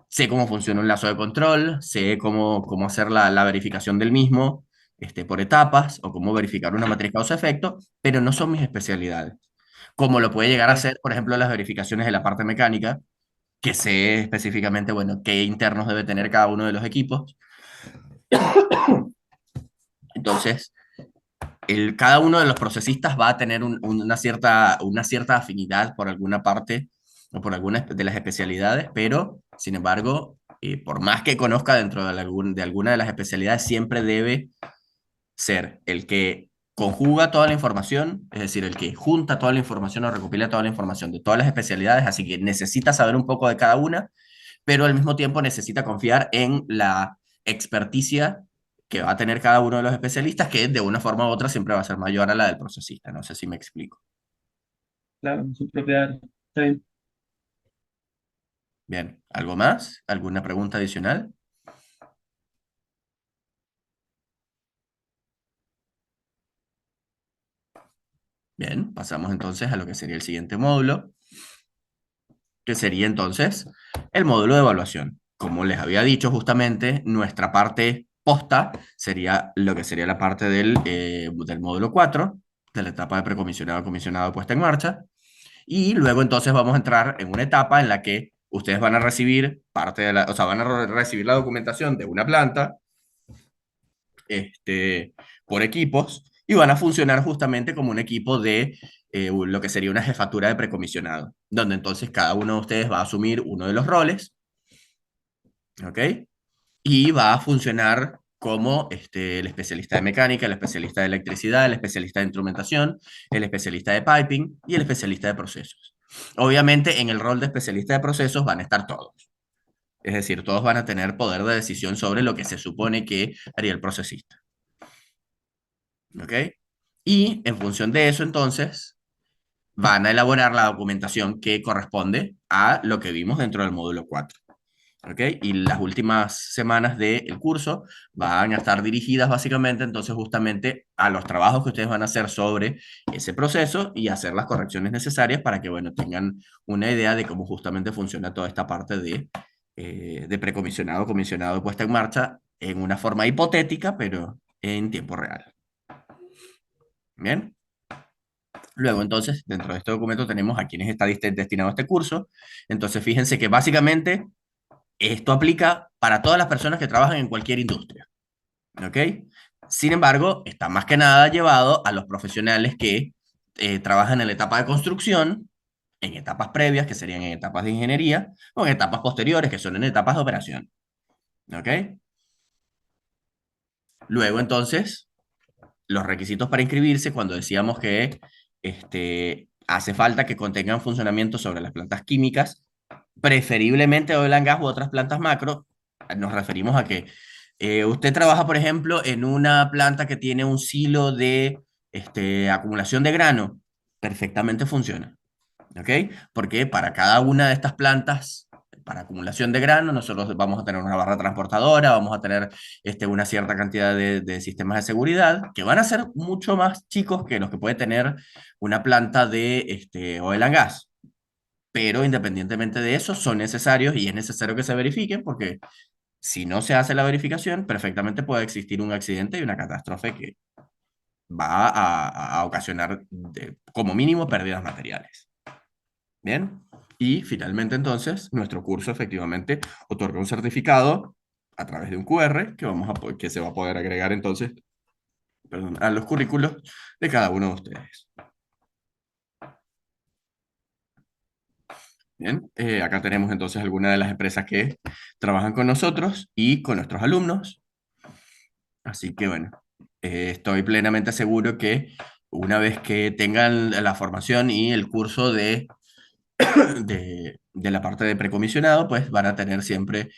sé cómo funciona un lazo de control, sé cómo hacer la verificación del mismo por etapas o cómo verificar una matriz causa-efecto, pero no son mis especialidades. Como lo puede llegar a ser, por ejemplo, las verificaciones de la parte mecánica, que sé específicamente, bueno, qué internos debe tener cada uno de los equipos. Entonces, cada uno de los procesistas va a tener una cierta afinidad por alguna parte o por alguna de las especialidades, pero, sin embargo, por más que conozca dentro de alguna de las especialidades, siempre debe ser el que conjuga toda la información, es decir, el que junta toda la información o recopila toda la información de todas las especialidades, así que necesita saber un poco de cada una, pero al mismo tiempo necesita confiar en la experticia que va a tener cada uno de los especialistas, que de una forma u otra siempre va a ser mayor a la del procesista. No sé si me explico. Claro, en su propia área. Está bien. Bien, ¿algo más? ¿Alguna pregunta adicional? Bien, pasamos entonces a lo que sería el siguiente módulo, que sería entonces el módulo de evaluación. Como les había dicho justamente, nuestra parte posta sería lo que sería la parte del módulo 4, de la etapa de precomisionado, comisionado, puesta en marcha. Y luego entonces vamos a entrar en una etapa en la que ustedes van a recibir o sea, van a recibir la documentación de una planta, por equipos, y van a funcionar justamente como un equipo de lo que sería una jefatura de precomisionado, donde entonces cada uno de ustedes va a asumir uno de los roles, ¿ok? Y va a funcionar como el especialista de mecánica, el especialista de electricidad, el especialista de instrumentación, el especialista de piping y el especialista de procesos. Obviamente, en el rol de especialista de procesos van a estar todos. Es decir, todos van a tener poder de decisión sobre lo que se supone que haría el procesista. ¿Ok? Y en función de eso, entonces, van a elaborar la documentación que corresponde a lo que vimos dentro del módulo 4. ¿Ok? Y las últimas semanas del curso van a estar dirigidas básicamente entonces justamente a los trabajos que ustedes van a hacer sobre ese proceso y hacer las correcciones necesarias para que, bueno, tengan una idea de cómo justamente funciona toda esta parte de precomisionado, comisionado y puesta en marcha en una forma hipotética, pero en tiempo real. ¿Bien? Luego, entonces, dentro de este documento tenemos a quienes está destinado a este curso. Entonces, fíjense que básicamente esto aplica para todas las personas que trabajan en cualquier industria, ¿ok? Sin embargo, está más que nada llevado a los profesionales que trabajan en la etapa de construcción, en etapas previas, que serían en etapas de ingeniería, o en etapas posteriores, que son en etapas de operación, ¿ok? Luego, entonces, los requisitos para inscribirse, cuando decíamos que hace falta que contengan funcionamiento sobre las plantas químicas, preferiblemente oil and gas u otras plantas macro, nos referimos a que usted trabaja, por ejemplo, en una planta que tiene un silo de acumulación de grano, perfectamente funciona, ¿ok? Porque para cada una de estas plantas, para acumulación de grano, nosotros vamos a tener una barra transportadora, vamos a tener una cierta cantidad de sistemas de seguridad que van a ser mucho más chicos que los que puede tener una planta de oil and gas. Pero independientemente de eso, son necesarios y es necesario que se verifiquen porque si no se hace la verificación, perfectamente puede existir un accidente y una catástrofe que va a ocasionar como mínimo pérdidas materiales. Bien, y finalmente entonces nuestro curso efectivamente otorga un certificado a través de un QR que se va a poder agregar entonces, perdón, a los currículos de cada uno de ustedes. Bien, acá tenemos entonces algunas de las empresas que trabajan con nosotros y con nuestros alumnos. Así que bueno, estoy plenamente seguro que una vez que tengan la formación y el curso de la parte de precomisionado, pues van a tener siempre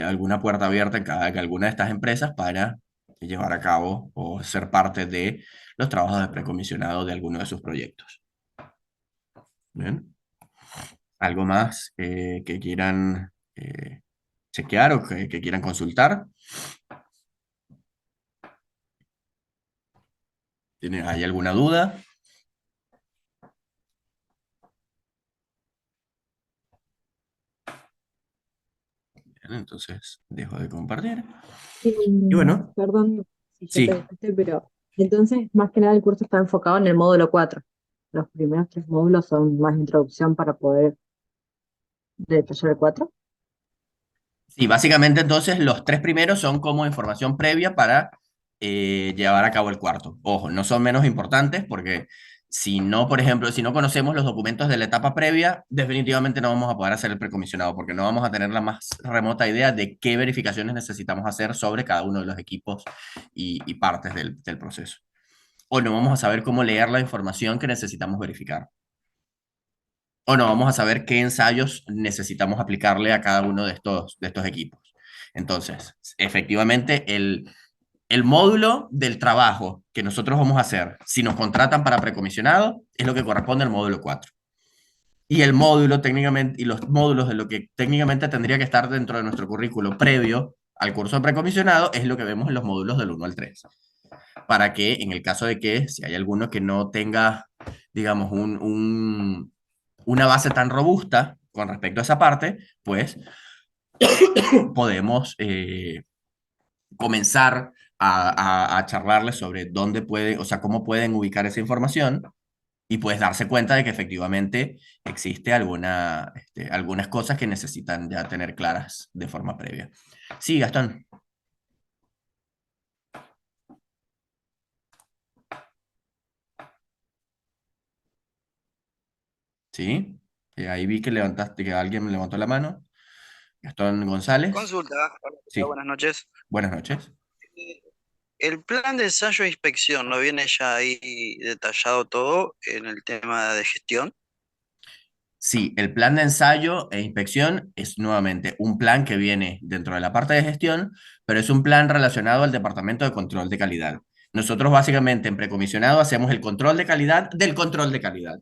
alguna puerta abierta en alguna de estas empresas para llevar a cabo o ser parte de los trabajos de precomisionado de alguno de sus proyectos. Bien. ¿Algo más que quieran chequear o que quieran consultar? ¿Hay alguna duda? Bien, entonces dejo de compartir. Y bueno, Perdón si ya sí, te contesté, pero entonces más que nada el curso está enfocado en el módulo 4. Los primeros 3 módulos son más introducción para poder detallar el 4. sí, básicamente entonces los 3 primeros son como información previa para llevar a cabo el cuarto. Ojo, no son menos importantes porque si no, por ejemplo, si no conocemos los documentos de la etapa previa, definitivamente no vamos a poder hacer el precomisionado porque no vamos a tener la más remota idea de qué verificaciones necesitamos hacer sobre cada uno de los equipos y partes del proceso. O no vamos a saber cómo leer la información que necesitamos verificar. O no vamos a saber qué ensayos necesitamos aplicarle a cada uno de estos equipos. Entonces, efectivamente, el módulo del trabajo que nosotros vamos a hacer, si nos contratan para precomisionado, es lo que corresponde al módulo 4. Y el módulo técnicamente, y los módulos de lo que técnicamente tendría que estar dentro de nuestro currículo previo al curso de precomisionado, es lo que vemos en los módulos del 1 al 3. Para que en el caso de que si hay alguno que no tenga, digamos, una base tan robusta con respecto a esa parte, pues podemos, comenzar a charlarles sobre dónde pueden, o sea, cómo pueden ubicar esa información y pues darse cuenta de que efectivamente existe algunas cosas que necesitan ya tener claras de forma previa. Sí, Gastón. Sí, ahí vi que levantaste, que alguien levantó la mano. Gastón González. Consulta, hola, ¿qué tal? Sí, Buenas noches. buenas noches. El plan de ensayo e inspección, ¿no viene ya ahí detallado todo en el tema de gestión? Sí, el plan de ensayo e inspección es nuevamente un plan que viene dentro de la parte de gestión, pero es un plan relacionado al departamento de control de calidad. Nosotros básicamente en precomisionado hacemos el control de calidad del control de calidad.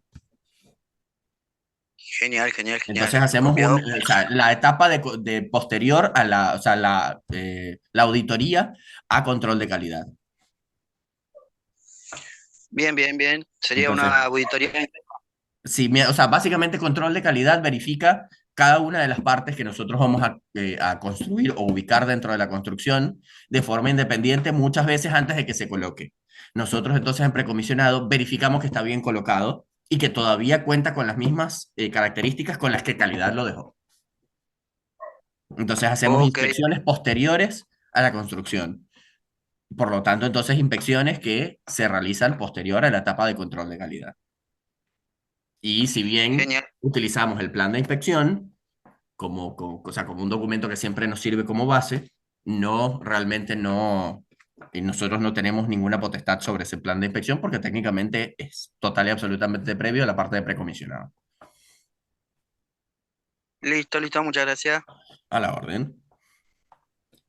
Genial, genial, genial. Entonces hacemos Copiado. o sea, la etapa de posterior a o sea, la auditoría a control de calidad. Bien, bien, bien. Sería Entonces, una auditoría. sí, o sea, básicamente control de calidad verifica cada una de las partes que nosotros vamos a construir o ubicar dentro de la construcción de forma independiente muchas veces antes de que se coloque. Nosotros entonces en precomisionado verificamos que está bien colocado y que todavía cuenta con las mismas características con las que calidad lo dejó. Entonces hacemos Ok, inspecciones posteriores a la construcción. Por lo tanto, entonces inspecciones que se realizan posterior a la etapa de control de calidad. Y si bien genial. utilizamos el plan de inspección o sea, como un documento que siempre nos sirve como base, realmente no, y nosotros no tenemos ninguna potestad sobre ese plan de inspección porque técnicamente es total y absolutamente previo a la parte de precomisionado. Listo, listo, muchas gracias. A la orden.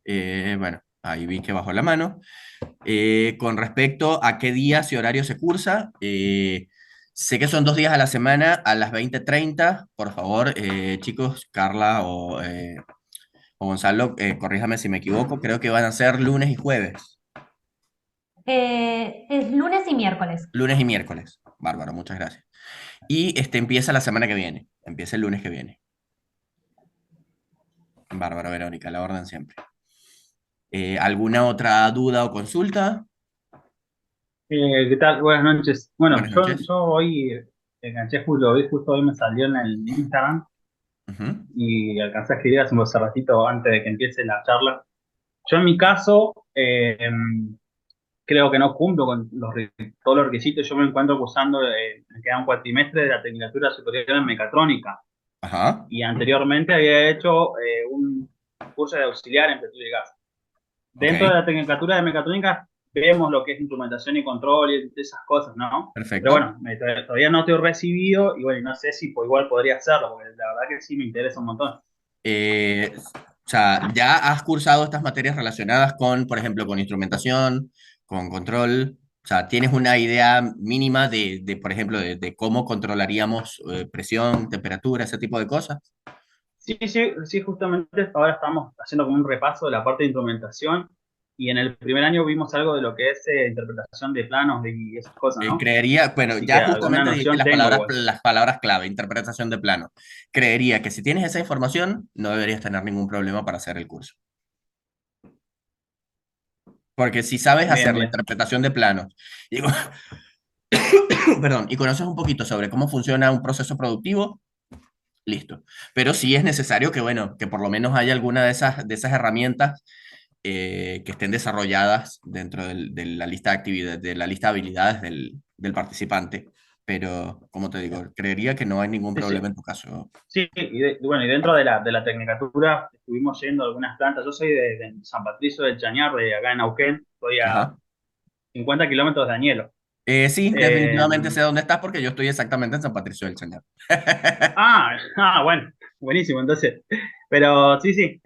Bueno, ahí vi que bajó la mano. Con respecto a qué días y horarios se cursa, sé que son 2 días a la semana a las 20:30. Por favor, chicos, Carla o Gonzalo, corríjame si me equivoco, creo que van a ser lunes y jueves. Es lunes y miércoles. Lunes y miércoles. Bárbaro, muchas gracias. Y empieza la semana que viene, empieza el lunes que viene. Bárbaro, Verónica, la orden siempre. ¿Alguna otra duda o consulta? ¿Qué tal? Buenas noches. Bueno, Buenas yo, noches. yo hoy enganché justo, justo hoy me salió en el Instagram Ujú. y alcancé a escribir hace ratito antes de que empiece la charla. Yo en mi caso creo que no cumplo con todos los requisitos. Yo me encuentro cursando, me queda un cuatrimestre de la Tecnicatura Superior en Mecatrónica Ajá. y anteriormente había hecho un curso de auxiliar en petróleo y gas. Dentro de Ok, la Tecnicatura de Mecatrónica vemos lo que es instrumentación y control y esas cosas, ¿no? Pero perfecto. bueno, todavía no estoy recibido y bueno, no sé si igual podría hacerlo, porque la verdad que sí me interesa un montón. O sea, ¿ya has cursado estas materias relacionadas con, por ejemplo, con instrumentación, con control? O sea, ¿tienes una idea mínima por ejemplo, de cómo controlaríamos presión, temperatura, ese tipo de cosas? Sí, sí, sí, justamente ahora estamos haciendo como un repaso de la parte de instrumentación y en el primer año vimos algo de lo que es interpretación de planos y esas cosas, ¿no? Creería, bueno, Así que ya alguna justamente dijiste noción tengo igual. las palabras clave, interpretación de plano. Creería que si tienes esa información, no deberías tener ningún problema para hacer el curso. Porque si sabes Bien, hacer la bien. interpretación de planos y, perdón, y conoces un poquito sobre cómo funciona un proceso productivo, listo. Pero sí es necesario que, bueno, que por lo menos haya alguna de esas herramientas que estén desarrolladas dentro de la lista de actividades, de la lista de habilidades del participante. Pero, como te digo, creería que no hay ningún Sí, sí. problema en tu caso. Sí, bueno, y dentro de la Tecnicatura estuvimos yendo a algunas plantas. Yo soy de San Patricio del Chañar, de acá en Neuquén, estoy a Ajá. 50 kilómetros de Añelo. Sí, Eh, definitivamente sé dónde estás porque yo estoy exactamente en San Patricio del Chañar. bueno, buenísimo, entonces. Pero sí, sí,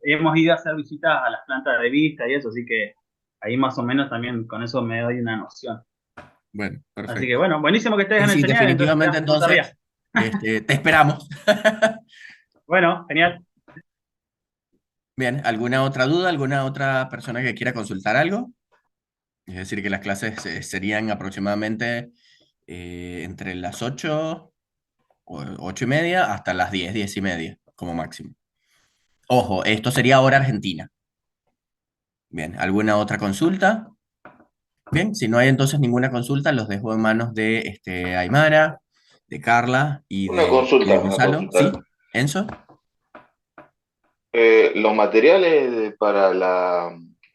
hemos ido a hacer visitas a las plantas de vista y eso, así que ahí más o menos también con eso me doy una noción. Bueno, Así que perfecto. bueno, buenísimo que estés Sí, en el sí, Chañar, entonces definitivamente quedas por tarea. entonces te esperamos. Bueno, genial. Bien, ¿alguna otra duda? ¿Alguna otra persona que quiera consultar algo? Es decir, que las clases serían aproximadamente entre las 8 o 8:30 hasta las 10, 10:30, como máximo. Ojo, esto sería hora argentina. Bien, ¿alguna otra consulta? Bien, si no hay entonces ninguna consulta, los dejo en manos de Aymara, de Carla y de Una Gonzalo. consulta. ¿Sí? ¿Enzo? Los materiales para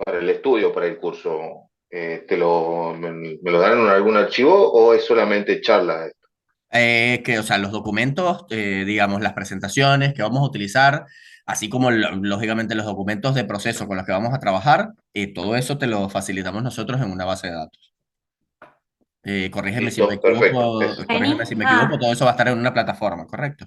el estudio, para el curso, ¿me lo dan en algún archivo o es solamente charla? O sea, los documentos, digamos, las presentaciones que vamos a utilizar, así como lógicamente los documentos de proceso con los que vamos a trabajar, todo eso te lo facilitamos nosotros en una base de datos. Corrígeme si me Listo, perfecto. equivoco, Eso. corrígeme si me equivoco, todo eso va a estar en una plataforma, ¿correcto?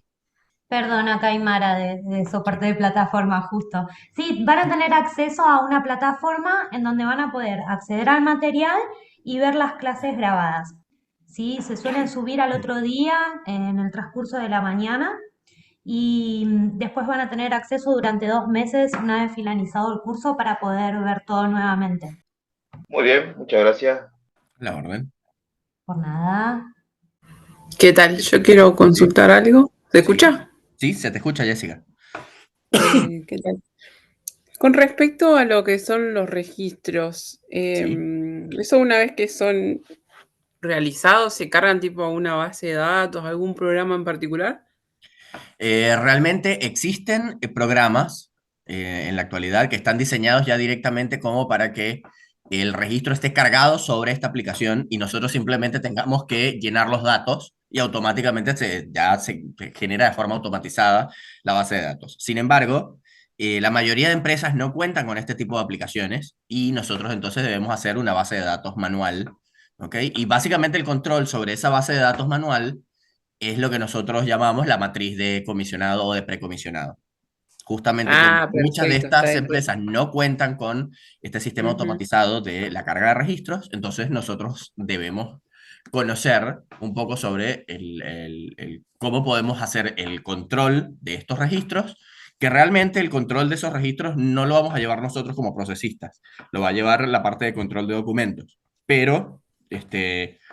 Perdona, Caimara, de soporte de plataforma, justo. Sí, van a tener acceso a una plataforma en donde van a poder acceder al material y ver las clases grabadas. Sí, se suelen subir al otro día en el transcurso de la mañana y después van a tener acceso durante 2 meses, una vez finalizado el curso, para poder ver todo nuevamente. Muy bien, muchas gracias. La orden. Por nada. ¿Qué tal? Yo quiero consultar algo. ¿Se escucha? Sí, se te escucha, Jessica. ¿Qué tal? Con respecto a lo que son los registros, eso una vez que son realizados, ¿se cargan tipo a una base de datos, algún programa en particular? Realmente existen programas en la actualidad que están diseñados ya directamente como para que el registro esté cargado sobre esta aplicación y nosotros simplemente tengamos que llenar los datos y automáticamente ya se genera de forma automatizada la base de datos. Sin embargo, la mayoría de empresas no cuentan con este tipo de aplicaciones y nosotros entonces debemos hacer una base de datos manual, ¿ok? Y básicamente el control sobre esa base de datos manual es lo que nosotros llamamos la matriz de comisionado o de precomisionado. Justamente como muchas de Perfecto, está estas bien. empresas no cuentan con este sistema automatizado de la carga de registros, entonces nosotros debemos conocer un poco sobre cómo podemos hacer el control de estos registros, que realmente el control de esos registros no lo vamos a llevar nosotros como procesistas, lo va a llevar la parte de control de documentos, pero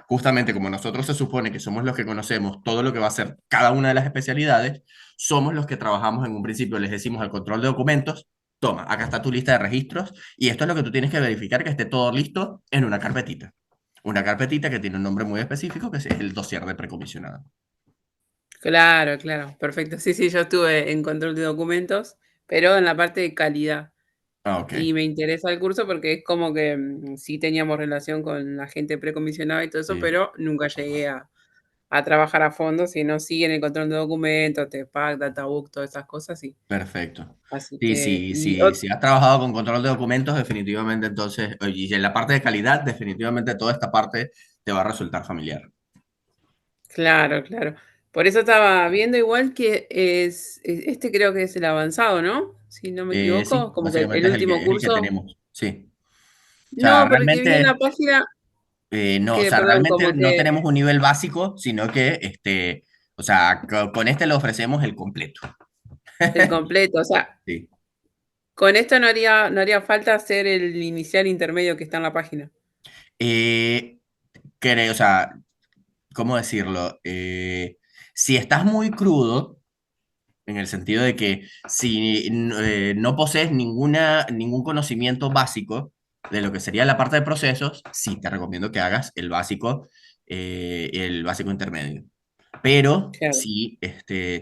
justamente como nosotros se supone que somos los que conocemos todo lo que va a ser cada una de las especialidades, somos los que trabajamos en un principio, les decimos al control de documentos, toma, acá está tu lista de registros y esto es lo que tú tienes que verificar que esté todo listo en una carpetita. Una carpetita que tiene un nombre muy específico que es el dossier de precomisionado. Claro, claro, perfecto. Sí, sí, yo estuve en control de documentos, pero en la parte de calidad. Ok. Y me interesa el curso porque es como que sí teníamos relación con la gente precomisionada y todo eso, Sí. pero nunca llegué a trabajar a fondo, sino sí en el control de documentos, TPAC, Databook, todas esas cosas, sí. Perfecto. Así Sí, que, sí, y sí, si has trabajado con control de documentos, definitivamente entonces, y en la parte de calidad, definitivamente toda esta parte te va a resultar familiar. claro, claro. Por eso estaba viendo igual que este creo que es el avanzado, ¿no? Si no me Sí, equivoco, como que básicamente el último es el que curso. tenemos, sí. O sea, No, porque vi en la realmente, página no, o que, sea, perdón, realmente como no que tenemos un nivel básico, sino que, o sea, con este le ofrecemos el completo. el completo, o sea, Sí. con esto no haría falta hacer el inicial intermedio que está en la página. O sea, ¿cómo decirlo? Si estás muy crudo, en el sentido de que si no posees ningún conocimiento básico de lo que sería la parte de procesos, sí te recomiendo que hagas el básico intermedio. Pero Claro. si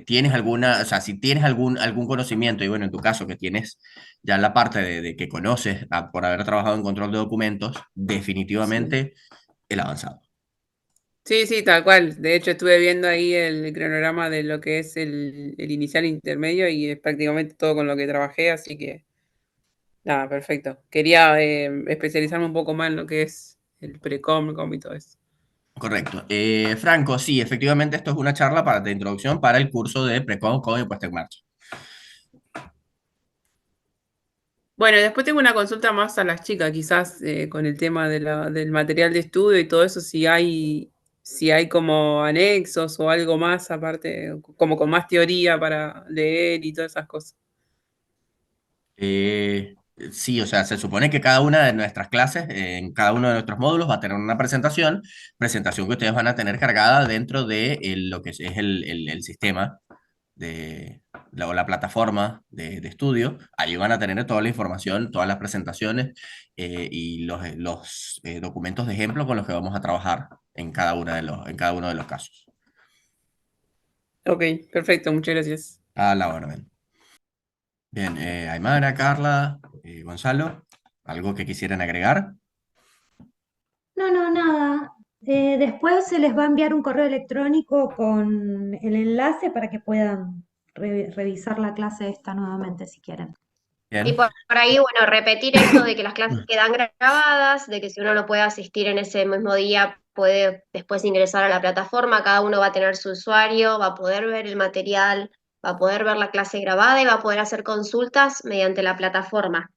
tienes o sea, si tienes algún conocimiento, y bueno, en tu caso que tienes ya la parte de que conoces por haber trabajado en control de documentos, Sí. definitivamente el avanzado. Sí, sí, tal cual. De hecho, estuve viendo ahí el cronograma de lo que es el inicial intermedio y es prácticamente todo con lo que trabajé, así que nada, perfecto. Quería especializarme un poco más en lo que es el precom y todo eso. Correcto. Franco, sí, efectivamente esto es una charla de introducción para el curso de Precon con y puesta en marcha. Bueno, después tengo una consulta más a las chicas, quizás con el tema del material de estudio y todo eso, si hay como anexos o algo más aparte, como con más teoría para leer y todas esas cosas. Sí, o sea, se supone que cada una de nuestras clases, en cada uno de nuestros módulos, va a tener una presentación que ustedes van a tener cargada dentro de lo que es el sistema o la plataforma de estudio. Ahí van a tener toda la información, todas las presentaciones y los documentos de ejemplo con los que vamos a trabajar en en cada uno de los casos. Ok, perfecto, muchas gracias. A la orden. Bien, Aymara, Carla, Gonzalo, ¿algo que quisieran agregar? No, no, nada. Después se les va a enviar un correo electrónico con el enlace para que puedan revisar la clase esta nuevamente si quieren. Y Bien. por ahí, bueno, repetir esto de que las clases quedan grabadas, de que si uno no puede asistir en ese mismo día, puede después ingresar a la plataforma, cada uno va a tener su usuario, va a poder ver el material, va a poder ver la clase grabada y va a poder hacer consultas mediante la plataforma.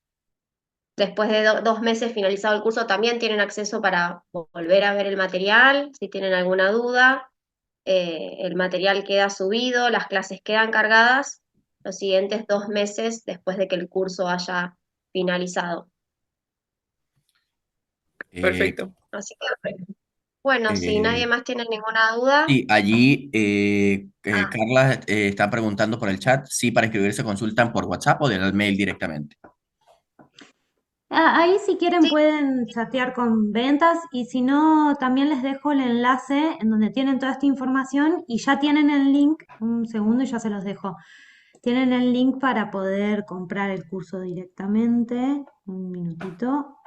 Después de 2 meses finalizado el curso, también tienen acceso para volver a ver el material, si tienen alguna duda. El material queda subido, las clases quedan cargadas los siguientes 2 meses después de que el curso haya finalizado. Perfecto. Así que, bueno, si nadie más tiene ninguna duda, Sí, allí Carla está preguntando por el chat si para inscribirse consultan por WhatsApp o del mail directamente. Ahí si quieren pueden chatear con ventas y si no, también les dejo el enlace en donde tienen toda esta información y ya tienen el link, un segundo y ya se los dejo. Tienen el link para poder comprar el curso directamente. Un minutito.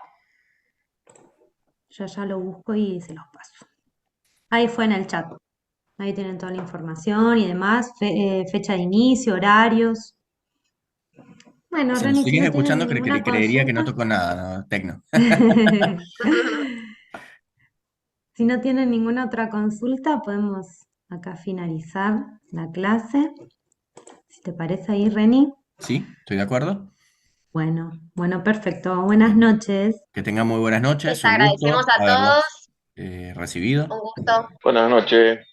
Ya lo busco y se los paso. Ahí fue en el chat. Ahí tienen toda la información y demás, fecha de inicio, horarios. Bueno, Si nos Reni, si sigues no tienen escuchando, ninguna creería que no consulta. tocó nada, ¿no? Tecno. Si no tienen ninguna otra consulta, podemos acá finalizar la clase. Si te parece ahí, Reni. Sí, estoy de acuerdo. Bueno, perfecto. Buenas noches. Que tengan muy buenas noches, les un gusto agradecemos a haberlos todos. recibido. Un gusto. Buenas noches.